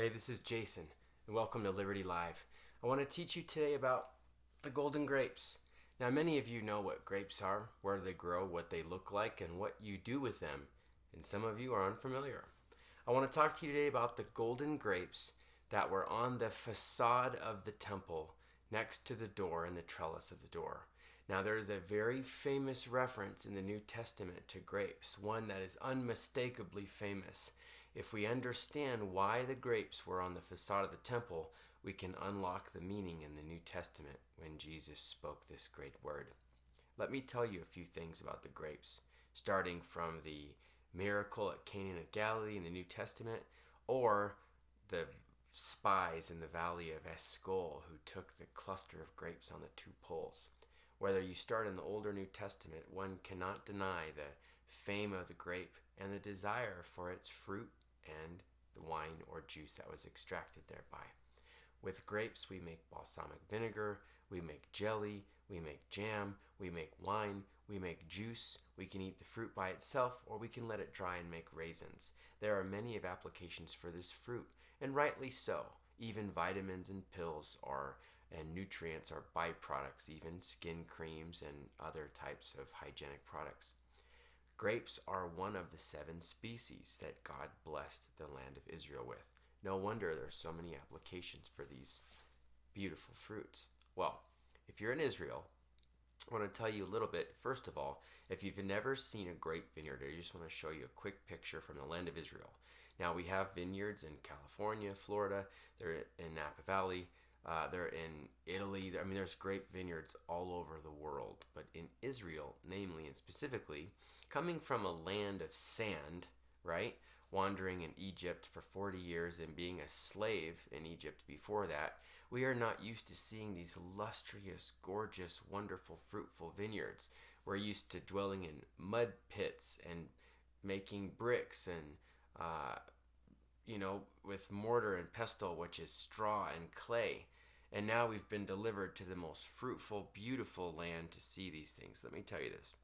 Hey, this is Jason, and welcome to Liberty Live. I want to teach you today about the golden grapes. Now, many of you know what grapes are, where they grow, what they look like, and what you do with them, and some of you are unfamiliar. I want to talk to you today about the golden grapes that were on the facade of the temple next to the door and the trellis of the door. Now, there is a very famous reference in the New Testament to grapes, one that is unmistakably famous. If we understand why the grapes were on the facade of the temple, we can unlock the meaning in the New Testament when Jesus spoke this great word. Let me tell you a few things about the grapes, starting from the miracle at Cana of Galilee in the New Testament, or the spies in the valley of Escol who took the cluster of grapes on the two poles. Whether you start in the Old or New Testament, one cannot deny the fame of the grape and the desire for its fruit and the wine or juice that was extracted thereby. With grapes, we make balsamic vinegar, we make jelly, we make jam, we make wine, we make juice. We can eat the fruit by itself, or we can let it dry and make raisins. There are many of applications for this fruit, and rightly so. Even vitamins and pills and nutrients are byproducts, even skin creams and other types of hygienic products. Grapes are one of the 7 species that God blessed the land of Israel with. No wonder there's so many applications for these beautiful fruits. Well, if you're in Israel, I want to tell you a little bit. First of all, if you've never seen a grape vineyard, I just want to show you a quick picture from the land of Israel. Now, we have vineyards in California, Florida, they're in Napa Valley, they're in Italy. I mean, there's grape vineyards all over the world. But in Israel, namely and specifically, coming from a land of sand, right? Wandering in Egypt for 40 years and being a slave in Egypt before that, we are not used to seeing these lustrous, gorgeous, wonderful, fruitful vineyards. We're used to dwelling in mud pits and making bricks and, with mortar and pestle, which is straw and clay. And now we've been delivered to the most fruitful, beautiful land to see these things. Let me tell you this.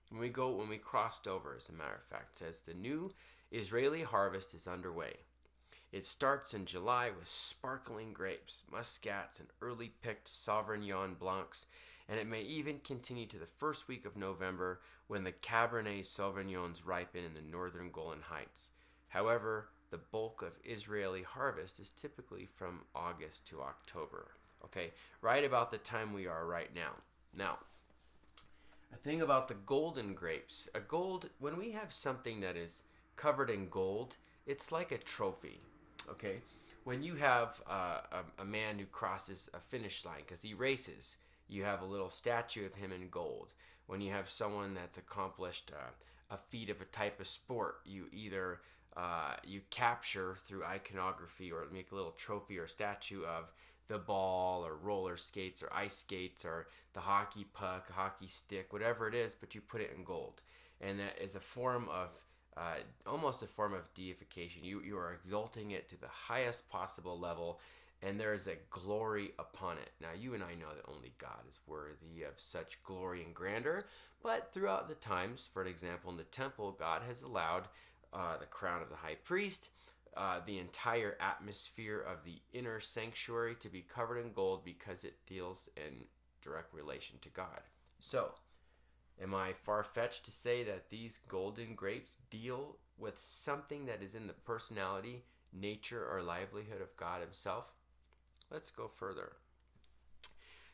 When we crossed over, as a matter of fact, it says the new Israeli harvest is underway. It starts in July with sparkling grapes, muscats, and early picked Sauvignon Blancs, and it may even continue to the first week of November when the Cabernet Sauvignons ripen in the northern Golan Heights. However, the bulk of Israeli harvest is typically from August to October. Okay, right about the time we are right now. Now, a thing about the golden grapes. When we have something that is covered in gold, it's like a trophy. Okay, when you have a man who crosses a finish line because he races, you have a little statue of him in gold. When you have someone that's accomplished a feat of a type of sport, you either you capture through iconography or make a little trophy or statue of the ball or roller skates or ice skates or the hockey puck, hockey stick, whatever it is, but you put it in gold. And that is a form of, almost a form of deification. You are exalting it to the highest possible level, and there is a glory upon it. Now, you and I know that only God is worthy of such glory and grandeur, but throughout the times, for an example, in the temple, God has allowed the crown of the high priest, the entire atmosphere of the inner sanctuary to be covered in gold because it deals in direct relation to God. So, am I far-fetched to say that these golden grapes deal with something that is in the personality, nature, or livelihood of God himself? Let's go further.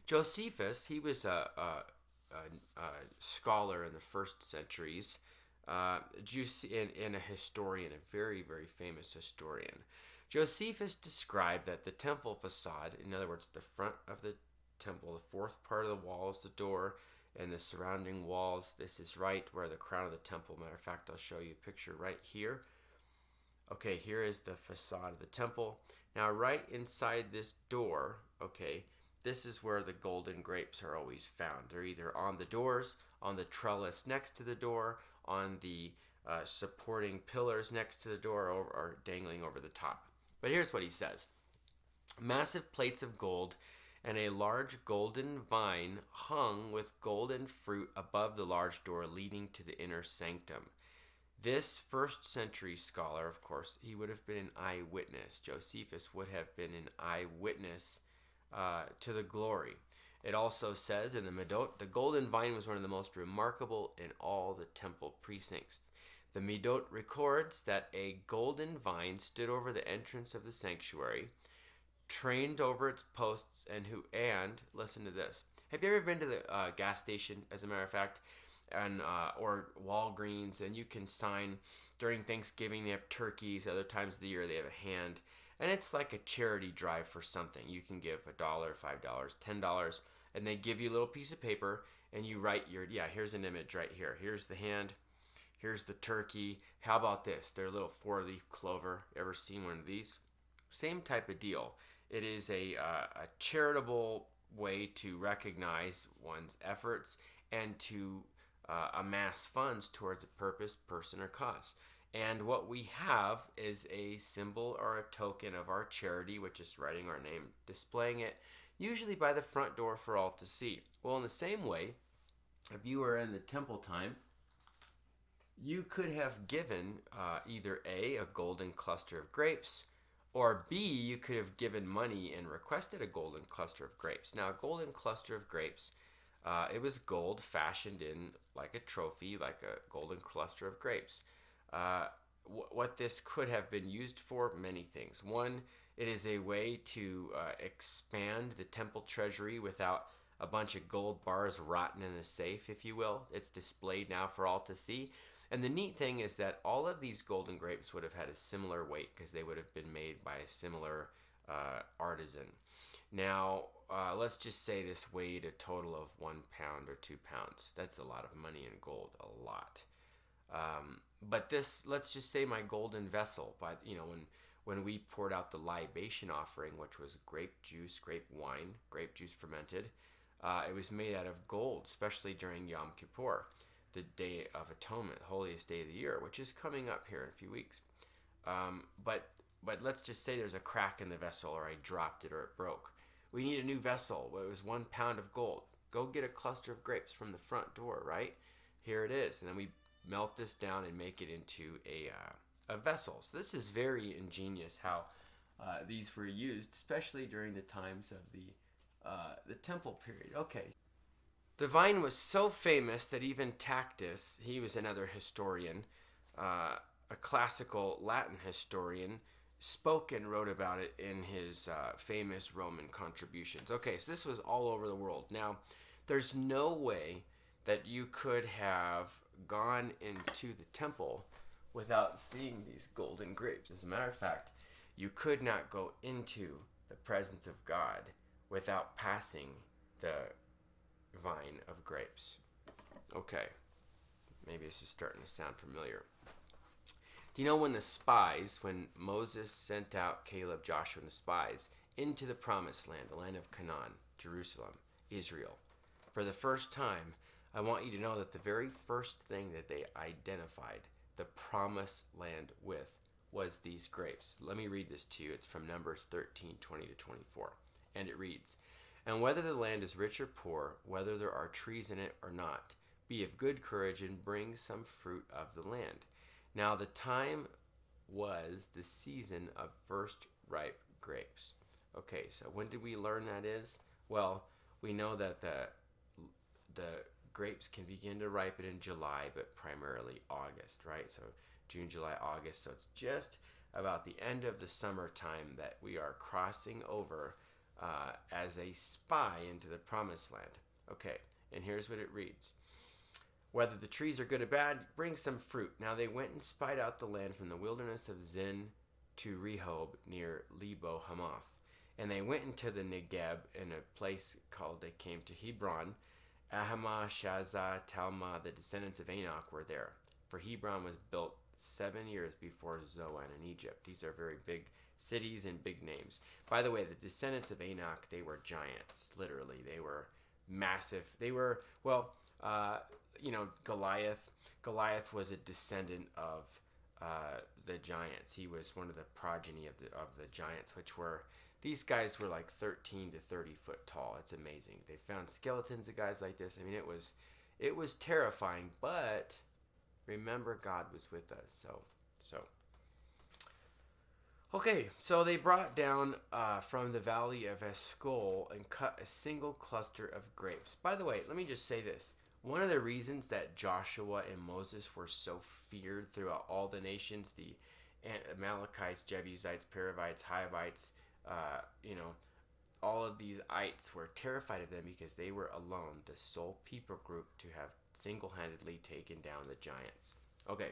Josephus, he was a scholar in the first centuries, and a historian, a very, very famous historian. Josephus described that the temple facade, in other words, the front of the temple, the fourth part of the wall is the door, and the surrounding walls, this is right where the crown of the temple, matter of fact, I'll show you a picture right here. Okay, here is the facade of the temple. Now, right inside this door, okay, this is where the golden grapes are always found. They're either on the doors, on the trellis next to the door, on the supporting pillars next to the door, or dangling over the top. But here's what he says. Massive plates of gold and a large golden vine hung with golden fruit above the large door leading to the inner sanctum. This first century scholar, of course, he would have been an eyewitness. Josephus would have been an eyewitness to the glory. It also says in the Medot, the golden vine was one of the most remarkable in all the temple precincts. The Medot records that a golden vine stood over the entrance of the sanctuary, trained over its posts, and listen to this. Have you ever been to the gas station, as a matter of fact, and or Walgreens, and you can sign during Thanksgiving? They have turkeys. Other times of the year they have a hand, and it's like a charity drive for something. You can give $1, $5, $10, and they give you a little piece of paper, and you write here's an image right here. Here's the hand. Here's the turkey. How about this? They're a little 4-leaf clover. Ever seen one of these? Same type of deal. It is a charitable way to recognize one's efforts and to amass funds towards a purpose, person, or cause. And what we have is a symbol or a token of our charity, which is writing our name, displaying it usually by the front door for all to see. Well, in the same way, if you were in the temple time, you could have given either A, golden cluster of grapes, or B, you could have given money and requested a golden cluster of grapes. Now, a golden cluster of grapes, it was gold fashioned in like a trophy, like a golden cluster of grapes. What this could have been used for, many things. One, it is a way to expand the temple treasury without a bunch of gold bars rotting in the safe, if you will. It's displayed now for all to see. And the neat thing is that all of these golden grapes would have had a similar weight because they would have been made by a similar artisan. Now, let's just say this weighed a total of 1 pound or 2 pounds. That's a lot of money in gold, a lot. But this, let's just say my golden vessel, when we poured out the libation offering, which was grape juice, grape wine, grape juice fermented, it was made out of gold, especially during Yom Kippur, the Day of Atonement, the holiest day of the year, which is coming up here in a few weeks. But let's just say there's a crack in the vessel, or I dropped it, or it broke. We need a new vessel. Well, it was 1 pound of gold. Go get a cluster of grapes from the front door, right? Here it is. And then we melt this down and make it into a vessel. So this is very ingenious how these were used, especially during the times of the temple period. Okay. The vine was so famous that even Tacitus, he was another historian, a classical Latin historian, spoke and wrote about it in his famous Roman contributions. Okay, so this was all over the world. Now, there's no way that you could have gone into the temple without seeing these golden grapes. As a matter of fact, you could not go into the presence of God without passing the vine of grapes. Okay, maybe this is starting to sound familiar. Do you know when Moses sent out Caleb, Joshua, and the spies into the promised land, the land of Canaan, Jerusalem, Israel, for the first time, I want you to know that the very first thing that they identified the promised land with was these grapes. Let me read this to you. It's from Numbers 13:20-24. And it reads, "And whether the land is rich or poor, whether there are trees in it or not, be of good courage and bring some fruit of the land." Now the time was the season of first ripe grapes. Okay, so when did we learn that is? Well, we know that the grapes can begin to ripen in July, but primarily August, right? So June, July, August. So it's just about the end of the summertime that we are crossing over as a spy into the promised land. Okay, and here's what it reads. "Whether the trees are good or bad, bring some fruit. Now they went and spied out the land from the wilderness of Zin to Rehob near Lebo Hamath. And they went into the Negeb in a place called, they came to Hebron. Ahimah, Shazah, Talmah, the descendants of Enoch were there. For Hebron was built 7 years before Zoan in Egypt." These are very big cities and big names. By the way, the descendants of Enoch, they were giants, literally. They were massive. They were, Goliath. Goliath was a descendant of the giants. He was one of the progeny of the giants, which were, these guys were like 13 to 30 foot tall. It's amazing. They found skeletons of guys like this. I mean, it was terrifying, but Remember, God was with us. So. Okay, so they brought down from the valley of Eshcol and cut a single cluster of grapes. By the way, let me just say this. One of the reasons that Joshua and Moses were so feared throughout all the nations, the Amalekites, Jebusites, Perizzites, Hivites, all of these ites were terrified of them because they were alone, the sole people group to have single-handedly taken down the giants. Okay.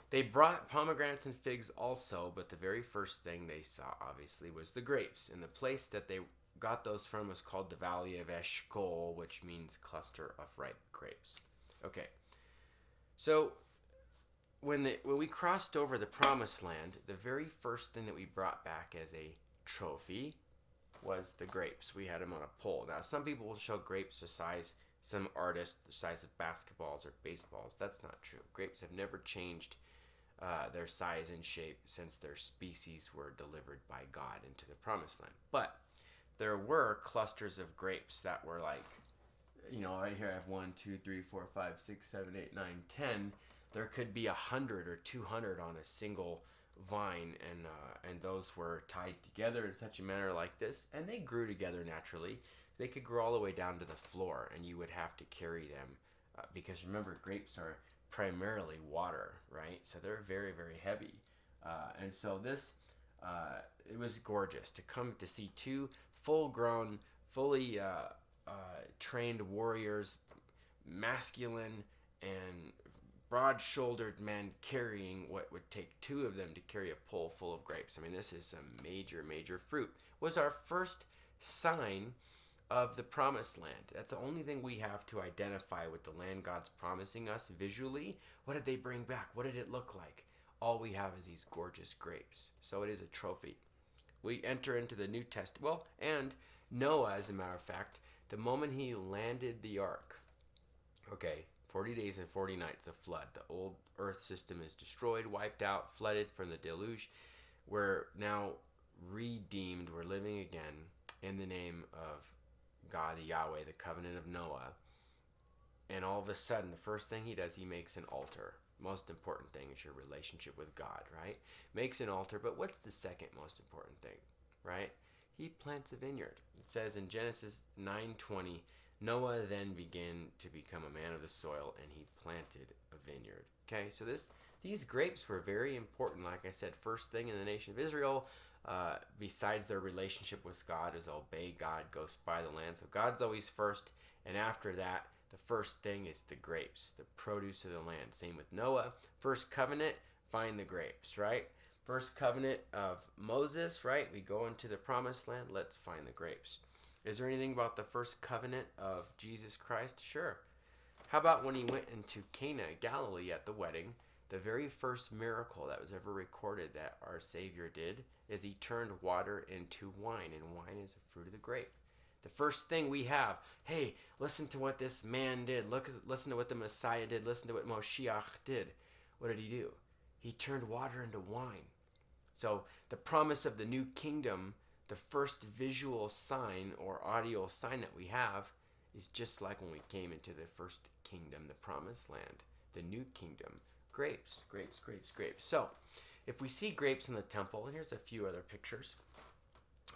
They brought pomegranates and figs also, but the very first thing they saw, obviously, was the grapes. And the place that they got those from was called the Valley of Eshcol, which means cluster of ripe grapes. Okay. So when we crossed over the Promised Land, the very first thing that we brought back as a trophy was the grapes. We had them on a pole. Now, some people will show grapes the size, some artists, the size of basketballs or baseballs. That's not true. Grapes have never changed their size and shape since their species were delivered by God into the Promised Land. But there were clusters of grapes that were like, right here I have 1, 2, 3, 4, 5, 6, 7, 8, 9, 10. There could be 100 or 200 on a single vine, and those were tied together in such a manner like this, and they grew together naturally. They could grow all the way down to the floor, and you would have to carry them because remember, grapes are primarily water, right? So they're very, very heavy. And so this, it was gorgeous to come to see two full-grown, fully trained warriors, masculine and broad-shouldered men carrying what would take two of them to carry a pole full of grapes. I mean, this is some major, major fruit. It was our first sign of the Promised Land. That's the only thing we have to identify with the land God's promising us visually. What did they bring back? What did it look like? All we have is these gorgeous grapes. So it is a trophy. We enter into the New Testament. Well, and Noah, as a matter of fact, the moment he landed the ark, 40 days and 40 nights of flood. The old earth system is destroyed, wiped out, flooded from the deluge. We're now redeemed. We're living again in the name of God, the Yahweh, the covenant of Noah. And all of a sudden, the first thing he does, he makes an altar. Most important thing is your relationship with God, right? Makes an altar, but what's the second most important thing, right? He plants a vineyard. It says in Genesis 9:20, Noah then began to become a man of the soil, and he planted a vineyard. Okay, so these grapes were very important. Like I said, first thing in the nation of Israel, besides their relationship with God, is obey God, go spy the land. So God's always first, and after that, the first thing is the grapes, the produce of the land. Same with Noah. First covenant, find the grapes, right? First covenant of Moses, right? We go into the Promised Land, let's find the grapes. Is there anything about the first covenant of Jesus Christ? Sure. How about when he went into Cana, Galilee at the wedding? The very first miracle that was ever recorded that our Savior did is he turned water into wine, and wine is a fruit of the grape. The first thing we have, hey, listen to what this man did. Listen to what the Messiah did. Listen to what Moshiach did. What did he do? He turned water into wine. So the promise of the new kingdom, the first visual sign or audio sign that we have is just like when we came into the first kingdom, the Promised Land, the new kingdom. Grapes, grapes, grapes, grapes. So if we see grapes in the temple, and here's a few other pictures.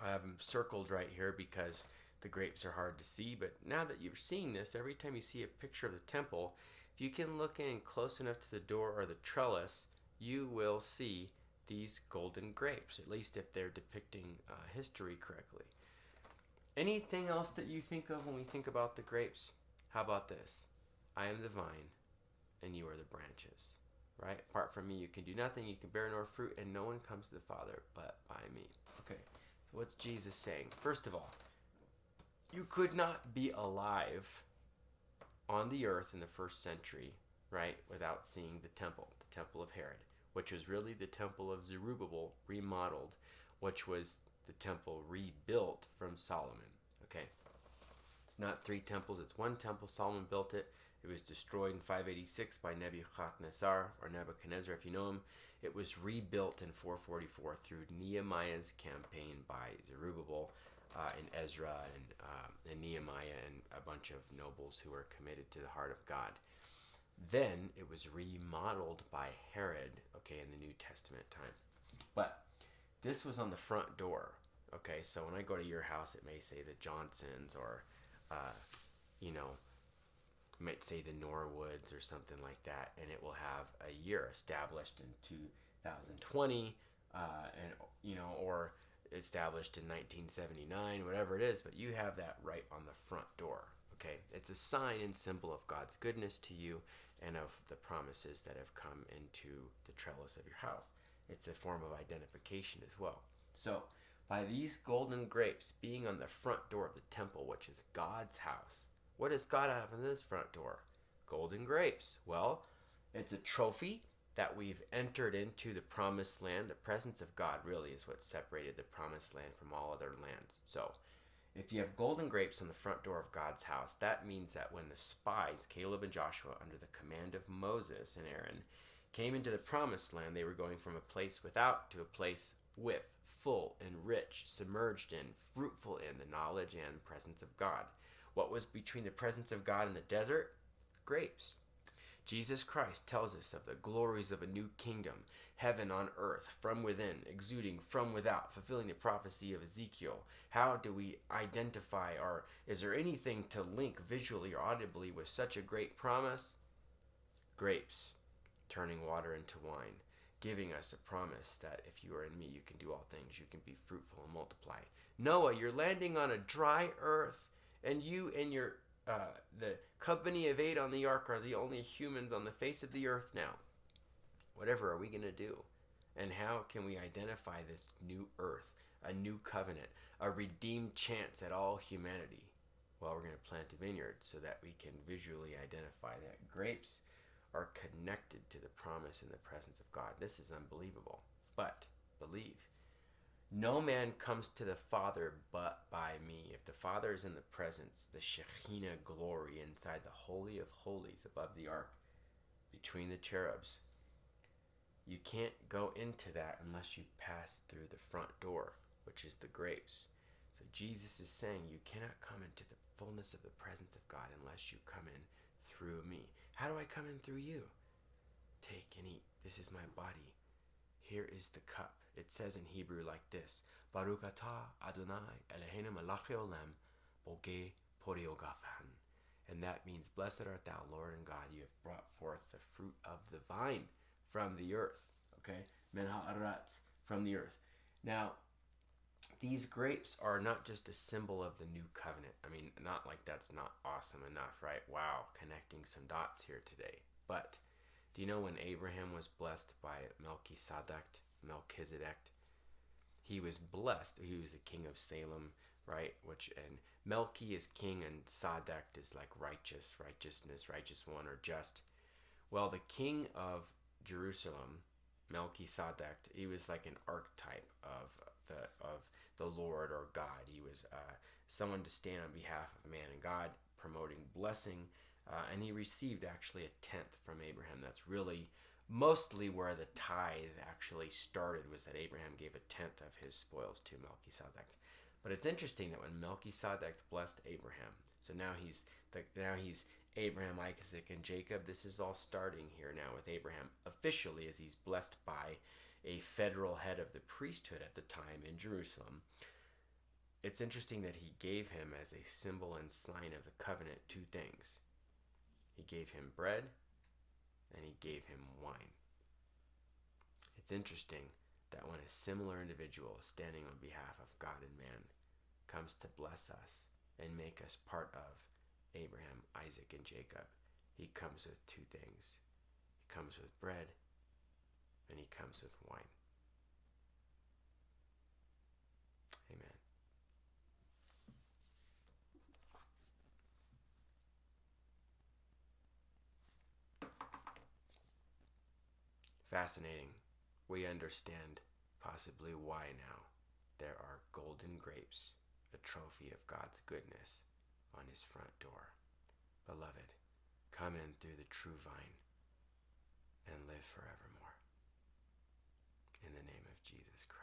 I have them circled right here because the grapes are hard to see, but now that you're seeing this, every time you see a picture of the temple, if you can look in close enough to the door or the trellis, you will see these golden grapes, at least if they're depicting history correctly. Anything else that you think of when we think about the grapes? How about this? I am the vine, and you are the branches, right? Apart from me, you can do nothing, you can bear no fruit, and no one comes to the Father but by me. Okay, so what's Jesus saying? First of all, you could not be alive on the earth in the first century, right, without seeing the temple of Herod, which was really the temple of Zerubbabel remodeled, which was the temple rebuilt from Solomon. Okay, it's not three temples, it's one temple. Solomon built it. It was destroyed in 586 by Nebuchadnezzar, or Nebuchadnezzar if you know him. It was rebuilt in 444 through Nehemiah's campaign by Zerubbabel and Ezra and Nehemiah and a bunch of nobles who were committed to the heart of God. Then it was remodeled by Herod, okay, in the New Testament time. But this was on the front door, okay? So when I go to your house, it may say the Johnsons or, you know, it might say the Norwoods or something like that, and it will have a year established in 2020, and you know, or established in 1979, whatever it is. But you have that right on the front door. Okay, it's a sign and symbol of God's goodness to you and of the promises that have come into the trellis of your house. It's a form of identification as well. So, by these golden grapes being on the front door of the temple, which is God's house, what does God have in this front door? Golden grapes. Well, it's a trophy that we've entered into the promised land. The presence of God really is what separated the promised land from all other lands. So, if you have golden grapes on the front door of God's house, that means that when the spies, Caleb and Joshua, under the command of Moses and Aaron, came into the promised land, they were going from a place without to a place with, full and rich, submerged in, fruitful in the knowledge and presence of God. What was between the presence of God and the desert? Grapes. Jesus Christ tells us of the glories of a new kingdom, heaven on earth, from within, exuding from without, fulfilling the prophecy of Ezekiel. How do we identify, or is there anything to link visually or audibly with such a great promise? Grapes, turning water into wine, giving us a promise that if you are in me, you can do all things, you can be fruitful and multiply. Noah, you're landing on a dry earth, and you and your the company of 8 on the ark are the only humans on the face of the earth now. Whatever are we going to do? And how can we identify this new earth, a new covenant, a redeemed chance at all humanity? Well, we're going to plant a vineyard so that we can visually identify that grapes are connected to the promise and the presence of God. This is unbelievable. But believe. No man comes to the Father but by me. If the Father is in the presence, the Shekinah glory inside the Holy of Holies above the ark, between the cherubs, you can't go into that unless you pass through the front door, which is the grapes. So Jesus is saying you cannot come into the fullness of the presence of God unless you come in through me. How do I come in through you? Take and eat. This is my body. Here is the cup. It says in Hebrew like this: Baruch atah Adonai Eloheinu melech haolam bogeh porei ugafen. And that means, blessed art thou, Lord and God, you have brought forth the fruit of the vine from the earth. Okay? Men ha'aretz, from the earth. Now, these grapes are not just a symbol of the new covenant. I mean, not like that's not awesome enough, right? Wow, connecting some dots here today. But do you know when Abraham was blessed by Melchizedek? He was blessed. He was the king of Salem, right? And Melchi is king, and Sadek is like righteousness, righteous one, or just. Well, the king of Jerusalem, Melchizedek, he was like an archetype of the Lord or God. He was someone to stand on behalf of man and God, promoting blessing. And he received actually a tenth from Abraham. That's really mostly where the tithe actually started, was that Abraham gave a tenth of his spoils to Melchizedek. But it's interesting that when Melchizedek blessed Abraham, so now he's Abraham, Isaac, and Jacob. This is all starting here now with Abraham officially, as he's blessed by a federal head of the priesthood at the time in Jerusalem. It's interesting that he gave him, as a symbol and sign of the covenant, 2 things. He gave him bread, and he gave him wine. It's interesting that when a similar individual standing on behalf of God and man comes to bless us and make us part of Abraham, Isaac, and Jacob, he comes with 2 things. He comes with bread, and he comes with wine. Amen. Fascinating. We understand possibly why now there are golden grapes, a trophy of God's goodness, on his front door. Beloved, come in through the true vine and live forevermore. In the name of Jesus Christ.